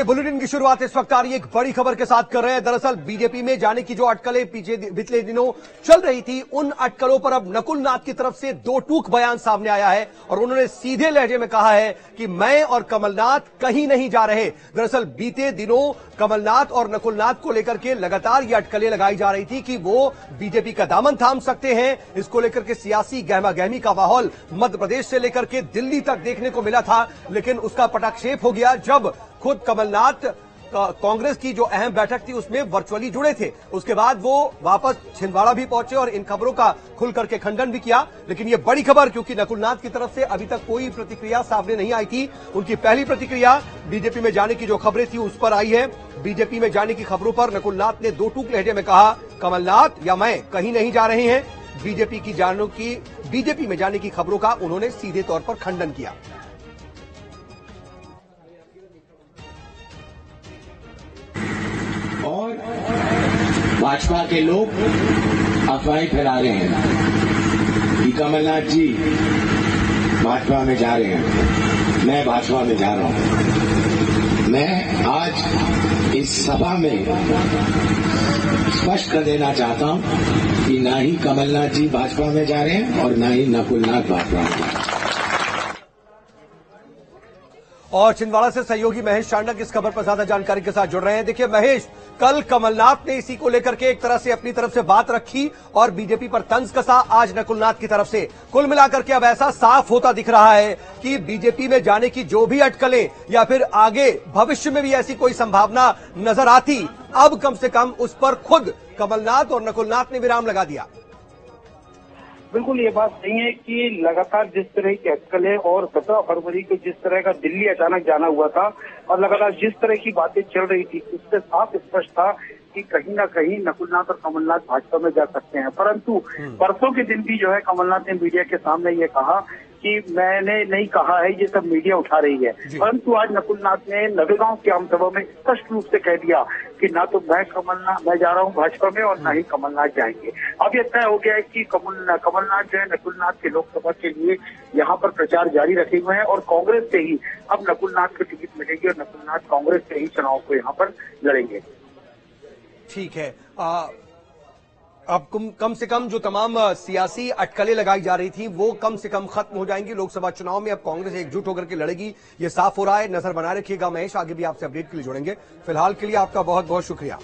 Bulletin की शुरुआत इस वक्त आ रही है एक बड़ी खबर के साथ कर रहे हैं। दरअसल बीजेपी में जाने की जो अटकलें पिछले दिनों चल रही थी, उन अटकलों पर अब नकुल नाथ की तरफ से दो टूक बयान सामने आया है और उन्होंने सीधे लहजे में कहा है कि मैं और कमलनाथ कहीं नहीं जा रहे। दरअसल बीते दिनों कमलनाथ और नकुल नाथ को लेकर के लगातार ये अटकलें लगाई जा रही थी कि वो बीजेपी का दामन थाम सकते हैं। इसको लेकर के सियासी गहमा गहमी का माहौल मध्य प्रदेश से लेकर के दिल्ली तक देखने को मिला था, लेकिन उसका पटाक्षेप हो गया जब खुद कमलनाथ कांग्रेस की जो अहम बैठक थी उसमें वर्चुअली जुड़े थे। उसके बाद वो वापस छिंदवाड़ा भी पहुंचे और इन खबरों का खुल करके खंडन भी किया। लेकिन ये बड़ी खबर, क्योंकि नकुल नाथ की तरफ से अभी तक कोई प्रतिक्रिया सामने नहीं आई थी। उनकी पहली प्रतिक्रिया बीजेपी में जाने की जो खबरें थी उस पर आई है। बीजेपी में जाने की खबरों पर नकुल नाथ ने दो टूक लहजे में कहा, कमलनाथ या मैं कहीं नहीं जा रहे हैं। बीजेपी में जाने की खबरों का उन्होंने सीधे तौर पर खंडन किया। और भाजपा के लोग अफवाहें फैला रहे हैं कि कमलनाथ जी भाजपा में जा रहे हैं, मैं भाजपा में जा रहा हूं। मैं आज इस सभा में स्पष्ट कर देना चाहता हूं कि ना ही कमलनाथ जी भाजपा में जा रहे हैं और ना ही नकुल नाथ भाजपा में जा रहे हैं। और छिंदवाड़ा से सहयोगी महेश चांडक इस खबर पर ज्यादा जानकारी के साथ जुड़ रहे हैं। देखिए महेश, कल कमलनाथ ने इसी को लेकर के एक तरह से अपनी तरफ से बात रखी और बीजेपी पर तंज कसा, आज नकुलनाथ की तरफ से। कुल मिलाकर के अब ऐसा साफ होता दिख रहा है कि बीजेपी में जाने की जो भी अटकलें या फिर आगे भविष्य में भी ऐसी कोई संभावना नजर आती, अब कम से कम उस पर खुद कमलनाथ और नकुलनाथ ने विराम लगा दिया। बिल्कुल ये बात सही है कि लगातार जिस तरह की अटकलें और 17 फरवरी को जिस तरह का दिल्ली अचानक जाना हुआ था और लगातार जिस तरह की बातें चल रही थी, उससे साफ स्पष्ट था कि कहीं ना कहीं नकुलनाथ और कमलनाथ भाजपा में जा सकते हैं। परंतु परसों के दिन भी जो है कमलनाथ ने मीडिया के सामने ये कहा कि मैंने नहीं कहा है, ये सब मीडिया उठा रही है। परंतु आज नकुलनाथ ने नवेगांव की आमसभा में स्पष्ट रूप से कह दिया कि ना तो मैं जा रहा हूं भाजपा में और ना ही कमलनाथ जाएंगे। अब यह तय हो गया है कि कमलनाथ जो है नकुलनाथ के लोकसभा के लिए यहाँ पर प्रचार जारी रखे हुए हैं और कांग्रेस से ही अब नकुलनाथ को टिकट मिलेगी और नकुलनाथ कांग्रेस से ही चुनाव को यहाँ पर लड़ेंगे। ठीक है, अब कम से कम जो तमाम सियासी अटकलें लगाई जा रही थी वो कम से कम खत्म हो जाएंगी। लोकसभा चुनाव में अब कांग्रेस एकजुट होकर के लड़ेगी, ये साफ हो रहा है। नजर बनाए रखिएगा महेश, आगे भी आपसे अपडेट के लिए जुड़ेंगे। फिलहाल के लिए आपका बहुत बहुत शुक्रिया।